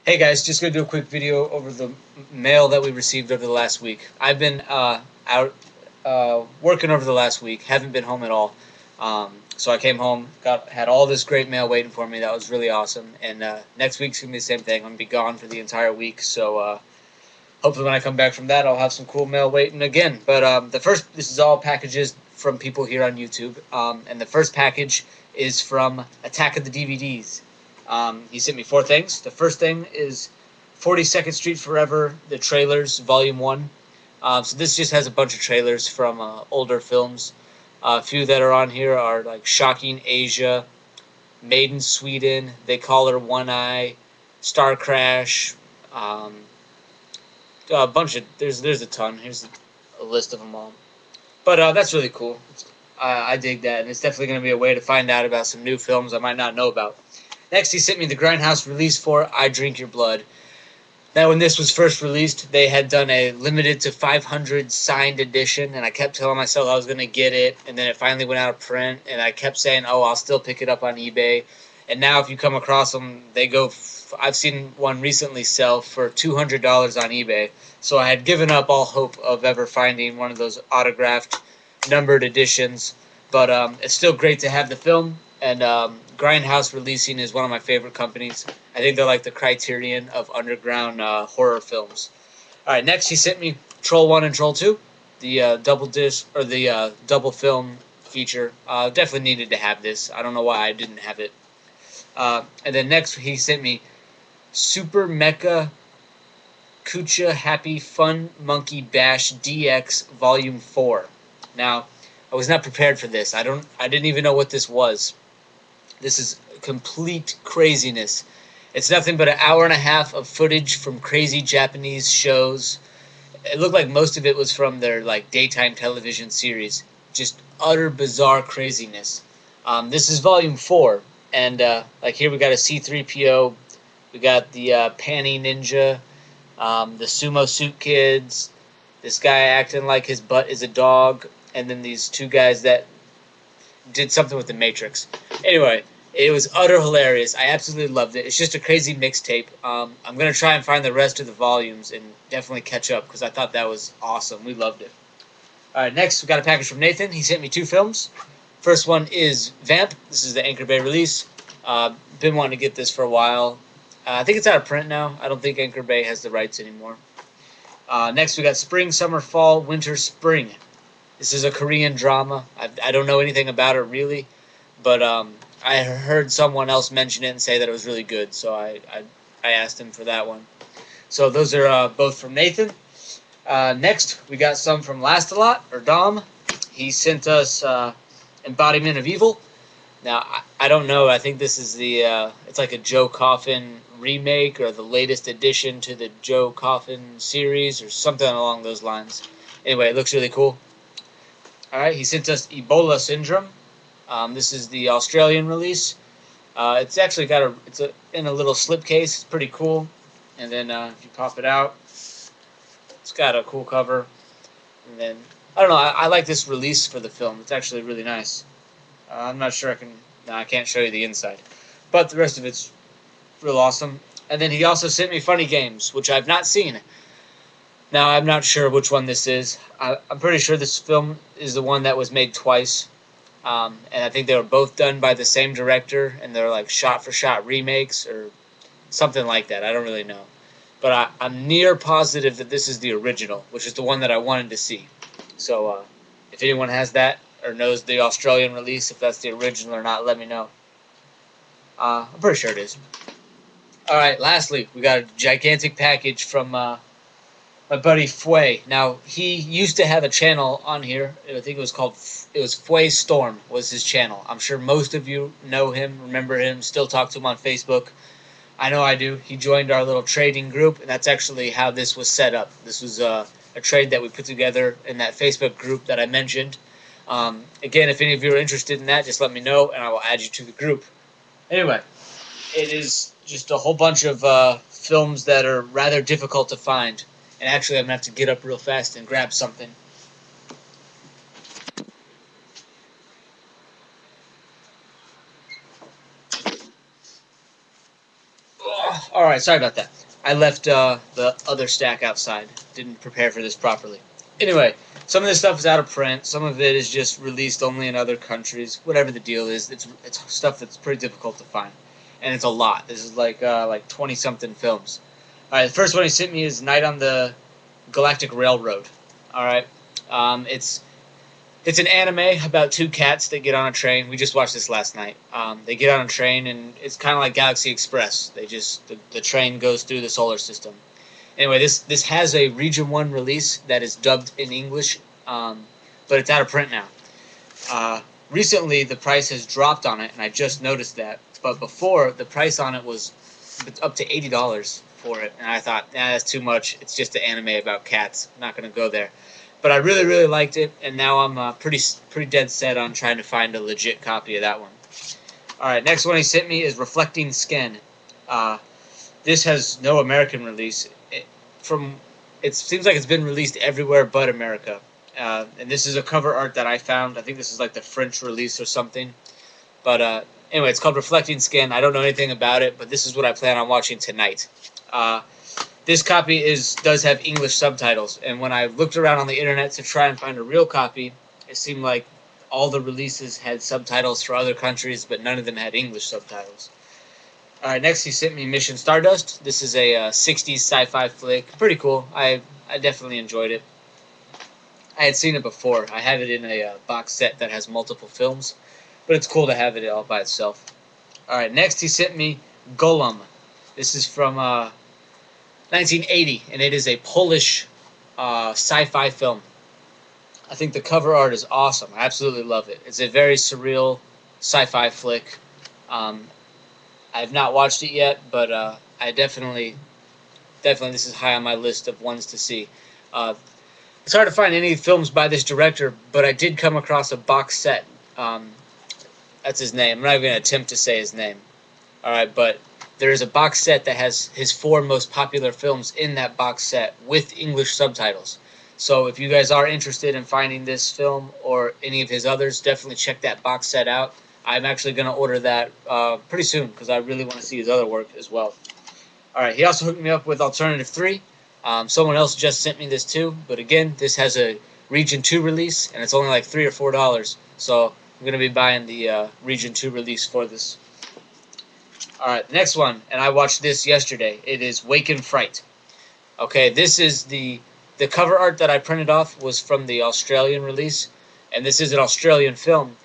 Hey guys, just gonna do a quick video over the mail that we received over the last week. I've been out working over the last week, haven't been home at all. So I came home, had all this great mail waiting for me. That was really awesome. And next week's gonna be the same thing. I'm gonna be gone for the entire week. So hopefully when I come back from that, I'll have some cool mail waiting again. But this is all packages from people here on YouTube. And the first package is from Attack of the DVDs. He sent me 4 things. The first thing is 42nd Street Forever, the trailers, Volume 1. So this just has a bunch of trailers from older films. A few that are on here are like Shocking Asia, Made in Sweden, They Call Her One Eye, Star Crash, a bunch of, there's a ton. Here's a list of them all. But that's really cool. I dig that, and it's definitely going to be a way to find out about some new films I might not know about. Next, he sent me the Grindhouse release for I Drink Your Blood. Now, when this was first released, they had done a limited to 500 signed edition, and I kept telling myself I was going to get it, and then it finally went out of print, and I kept saying, oh, I'll still pick it up on eBay. And now if you come across them, they go, I've seen one recently sell for $200 on eBay. So I had given up all hope of ever finding one of those autographed, numbered editions. But it's still great to have the film, and Grindhouse Releasing is one of my favorite companies. I think they're like the Criterion of underground horror films. All right, next he sent me Troll 1 and Troll 2, the double disc or the double film feature. Definitely needed to have this. I don't know why I didn't have it. And then next he sent me Super Mecha Kucha Happy Fun Monkey Bash DX Volume 4. Now, I was not prepared for this. I didn't even know what this was. This is complete craziness. It's nothing but an hour and a half of footage from crazy Japanese shows. It looked like most of it was from their like daytime television series. Just utter bizarre craziness. This is Volume 4, and like here we got a C-3PO, we got the Panty Ninja, the Sumo Suit Kids, this guy acting like his butt is a dog, and then these 2 guys that did something with the Matrix. Anyway, it was utter hilarious. I absolutely loved it. It's just a crazy mixtape. I'm going to try and find the rest of the volumes and definitely catch up because I thought that was awesome. We loved it. All right, next we got a package from Nathan. He sent me 2 films. First one is Vamp. This is the Anchor Bay release. Been wanting to get this for a while. I think it's out of print now. I don't think Anchor Bay has the rights anymore. Next we got Spring, Summer, Fall, Winter, Spring. This is a Korean drama. I don't know anything about it really, but I heard someone else mention it and say that it was really good, so I asked him for that one. So those are both from Nathan. Next, we got some from Last-A-Lot, or Dom. He sent us Embodiment of Evil. Now, I don't know. I think this is the, it's like a Joe Coffin remake or the latest addition to the Joe Coffin series or something along those lines. Anyway, it looks really cool. Alright, he sent us Ebola Syndrome. This is the Australian release. It's actually got it's in a little slipcase. It's pretty cool. And then if you pop it out, it's got a cool cover. And then, I don't know, I like this release for the film. It's actually really nice. I'm not sure I can't show you the inside. But the rest of it's real awesome. And then he also sent me Funny Games, which I've not seen. Now, I'm not sure which one this is. I'm pretty sure this film is the one that was made twice. And I think they were both done by the same director, and they're like shot-for-shot remakes or something like that. I don't really know. But I'm near positive that this is the original, which is the one that I wanted to see. So if anyone has that or knows the Australian release, if that's the original or not, let me know. I'm pretty sure it is. Alright, lastly, we got a gigantic package from my buddy Fue. Now, he used to have a channel on here. I think it was Fue Storm was his channel. I'm sure most of you know him, remember him, still talk to him on Facebook. I know I do. He joined our little trading group, and that's actually how this was set up. This was a trade that we put together in that Facebook group that I mentioned. Again, if any of you are interested in that, just let me know, and I will add you to the group. Anyway, it is just a whole bunch of films that are rather difficult to find. And actually, I'm going to have to get up real fast and grab something. Alright, sorry about that. I left the other stack outside. Didn't prepare for this properly. Anyway, some of this stuff is out of print. Some of it is just released only in other countries. Whatever the deal is, it's stuff that's pretty difficult to find, and it's a lot. This is like 20-something films. All right, the first one he sent me is Night on the Galactic Railroad. All right, it's an anime about two cats that get on a train. We just watched this last night. They get on a train, and it's kind of like Galaxy Express. The train goes through the solar system. Anyway, this has a Region 1 release that is dubbed in English, but it's out of print now. Recently, the price has dropped on it, and I just noticed that. But before, the price on it was up to $80 for it, and I thought, nah, that's too much. It's just an anime about cats. I'm not going to go there. But I really, really liked it, and now I'm pretty dead set on trying to find a legit copy of that one. All right, next one he sent me is Reflecting Skin. This has no American release. It seems like it's been released everywhere but America. And this is a cover art that I found. I think this is like the French release or something. But anyway, it's called Reflecting Skin. I don't know anything about it, but this is what I plan on watching tonight. This copy does have English subtitles, and when I looked around on the internet to try and find a real copy, it seemed like all the releases had subtitles for other countries, but none of them had English subtitles. All right, next he sent me Mission Stardust. This is a 60s sci-fi flick. Pretty cool. I definitely enjoyed it. I had seen it before. I have it in a box set that has multiple films, but it's cool to have it all by itself. All right, next he sent me Golem. This is from 1980, and it is a Polish sci-fi film. I think the cover art is awesome. I absolutely love it. It's a very surreal sci-fi flick. I have not watched it yet, but I definitely this is high on my list of ones to see. It's hard to find any films by this director, but I did come across a box set. That's his name. I'm not even going to attempt to say his name. All right, but there is a box set that has his 4 most popular films in that box set with English subtitles. So if you guys are interested in finding this film or any of his others, definitely check that box set out. I'm actually going to order that pretty soon because I really want to see his other work as well. All right, he also hooked me up with Alternative 3. Someone else just sent me this too, but again, this has a Region 2 release, and it's only like $3 or $4. So I'm going to be buying the Region 2 release for this. Alright, next one, and I watched this yesterday. It is Wake in Fright. Okay, this is the cover art that I printed off was from the Australian release, and this is an Australian film.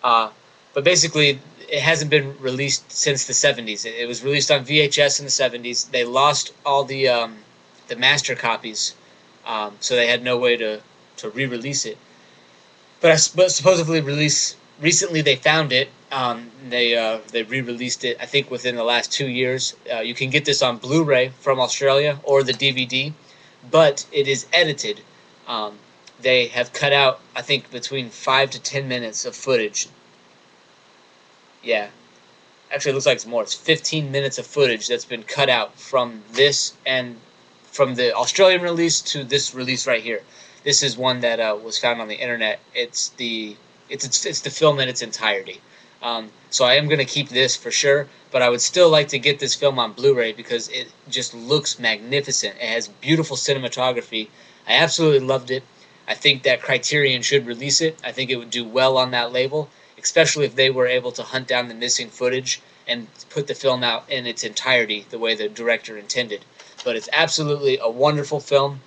But basically, it hasn't been released since the 70s. It was released on VHS in the 70s. They lost all the master copies, so they had no way to re-release it. But supposedly recently they found it. They re-released it, I think, within the last 2 years. You can get this on Blu-ray from Australia or the DVD, but it is edited. They have cut out, I think, between 5 to 10 minutes of footage. Yeah. Actually, it looks like it's more. It's 15 minutes of footage that's been cut out from this and from the Australian release to this release right here. This is one that was found on the internet. It's the film in its entirety. So I am going to keep this for sure, but I would still like to get this film on Blu-ray because it just looks magnificent. It has beautiful cinematography. I absolutely loved it. I think that Criterion should release it. I think it would do well on that label, especially if they were able to hunt down the missing footage and put the film out in its entirety the way the director intended. But it's absolutely a wonderful film.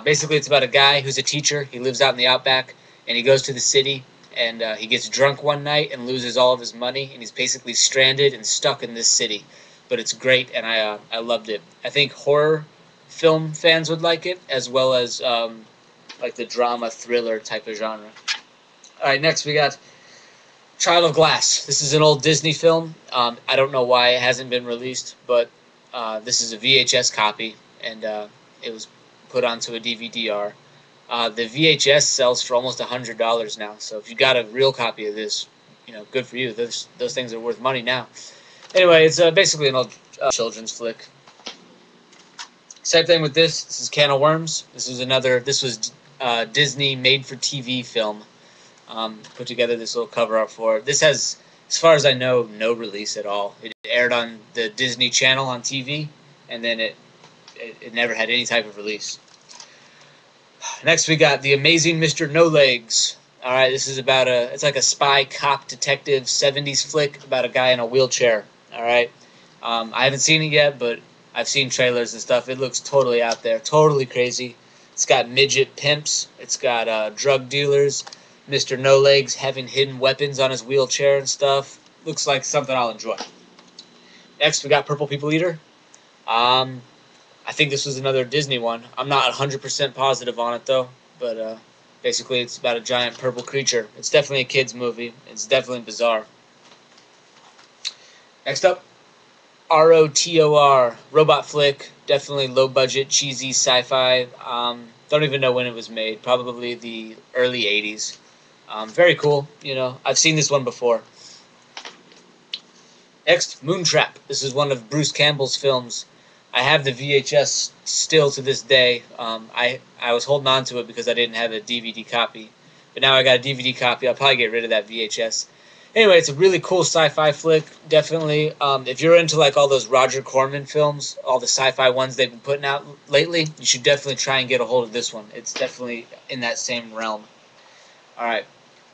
Basically, it's about a guy who's a teacher. He lives out in the outback, and he goes to the city, and he gets drunk one night and loses all of his money, and he's basically stranded and stuck in this city. But it's great, and I loved it. I think horror film fans would like it, as well as like the drama thriller type of genre. All right, next we got Child of Glass. This is an old Disney film. I don't know why it hasn't been released, but this is a VHS copy, and it was put onto a DVD-R. The VHS sells for almost $100 now, so if you got a real copy of this, you know, good for you. Those things are worth money now. Anyway, it's basically an old children's flick. Same thing with this. This is Can of Worms. This was Disney made-for-TV film. Put together this little cover art for it. This has, as far as I know, no release at all. It aired on the Disney Channel on TV, and then it never had any type of release. Next, we got The Amazing Mr. No Legs. All right, this is about it's like a spy cop detective 70s flick about a guy in a wheelchair. All right, I haven't seen it yet, but I've seen trailers and stuff. It looks totally out there, totally crazy. It's got midget pimps. It's got drug dealers. Mr. No Legs having hidden weapons on his wheelchair and stuff. Looks like something I'll enjoy. Next, we got Purple People Eater. I think this was another Disney one. I'm not 100% positive on it, though. But basically, it's about a giant purple creature. It's definitely a kid's movie. It's definitely bizarre. Next up, ROTOR, robot flick. Definitely low-budget, cheesy sci-fi. Don't even know when it was made. Probably the early 80s. Very cool. You know, I've seen this one before. Next, Moontrap. This is one of Bruce Campbell's films. I have the VHS still to this day. I was holding on to it because I didn't have a DVD copy. But now I got a DVD copy. I'll probably get rid of that VHS. Anyway, it's a really cool sci-fi flick. Definitely. If you're into like all those Roger Corman films, all the sci-fi ones they've been putting out lately, you should definitely try and get a hold of this one. It's definitely in that same realm. Alright.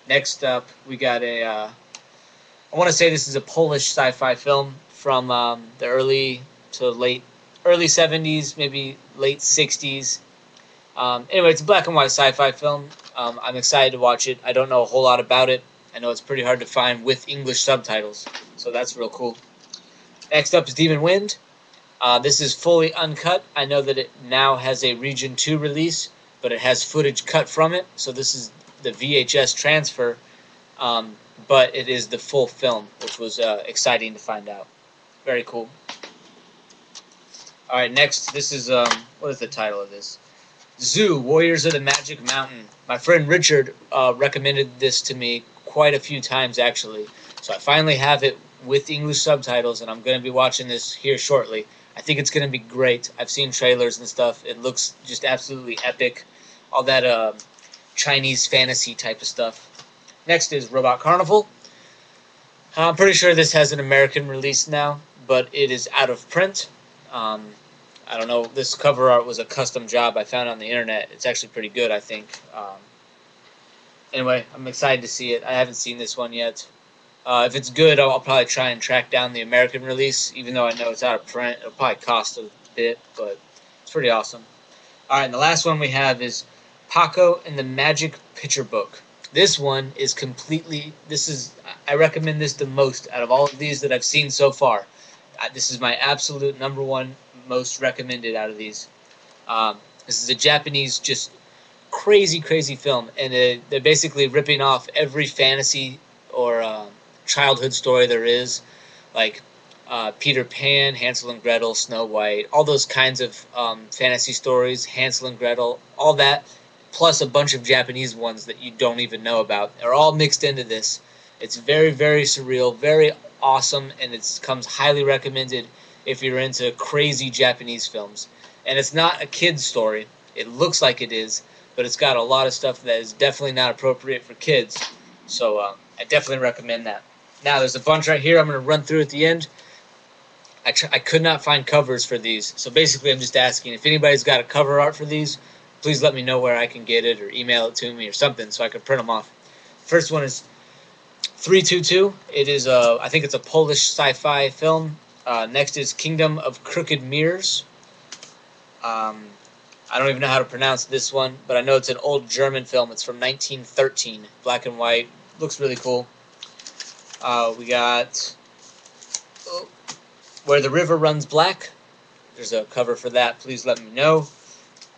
Next up, we got a... I want to say this is a Polish sci-fi film from the early 70s, maybe late 60s. Anyway, it's a black and white sci-fi film. I'm excited to watch it. I don't know a whole lot about it. I know it's pretty hard to find with English subtitles, so that's real cool. Next up is Demon Wind. This is fully uncut. I know that it now has a Region 2 release, but it has footage cut from it, so this is the VHS transfer, but it is the full film, which was exciting to find out. Very cool. Alright, next, this is, what is the title of this? Zoo, Warriors of the Magic Mountain. My friend Richard recommended this to me quite a few times, actually. So I finally have it with English subtitles, and I'm going to be watching this here shortly. I think it's going to be great. I've seen trailers and stuff. It looks just absolutely epic. All that Chinese fantasy type of stuff. Next is Robot Carnival. I'm pretty sure this has an American release now, but it is out of print. I don't know. This cover art was a custom job I found on the internet. It's actually pretty good, I think. Anyway, I'm excited to see it. I haven't seen this one yet. If it's good, I'll probably try and track down the American release, even though I know it's out of print. It'll probably cost a bit, but it's pretty awesome. Alright, and the last one we have is Paco and the Magic Picture Book. This one is completely... I recommend this the most out of all of these that I've seen so far. This is my absolute #1 most recommended out of these. This is a Japanese, just crazy film, and they're basically ripping off every fantasy or childhood story there is, like Peter Pan, Hansel and Gretel, Snow White, all those kinds of fantasy stories, Hansel and Gretel, all that, plus a bunch of Japanese ones that you don't even know about. They're all mixed into this. It's very surreal, very awesome, and it comes highly recommended if you're into crazy Japanese films. And it's not a kid's story. It looks like it is, but it's got a lot of stuff that is definitely not appropriate for kids. So I definitely recommend that. Now, there's a bunch right here I'm going to run through at the end. I could not find covers for these. So basically, I'm just asking, if anybody's got a cover art for these, please let me know where I can get it, or email it to me or something so I can print them off. First one is 322. It is I think it's a Polish sci-fi film. Next is Kingdom of Crooked Mirrors. I don't even know how to pronounce this one, but I know it's an old German film. It's from 1913, black and white. Looks really cool. We got Where the River Runs Black. There's a cover for that. Please let me know.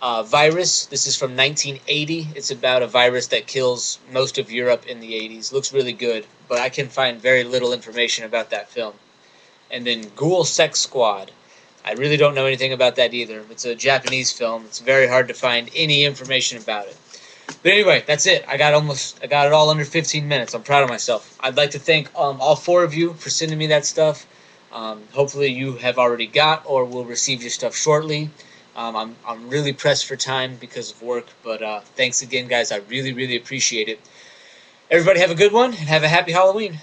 Virus. This is from 1980. It's about a virus that kills most of Europe in the 80s. Looks really good, but I can find very little information about that film. And then Ghoul Sex Squad. I really don't know anything about that either. It's a Japanese film. It's very hard to find any information about it. But anyway, that's it. I got it all under 15 minutes. I'm proud of myself. I'd like to thank all 4 of you for sending me that stuff. Hopefully you have already got or will receive your stuff shortly. I'm really pressed for time because of work, but thanks again, guys. I really appreciate it. Everybody have a good one, and have a happy Halloween.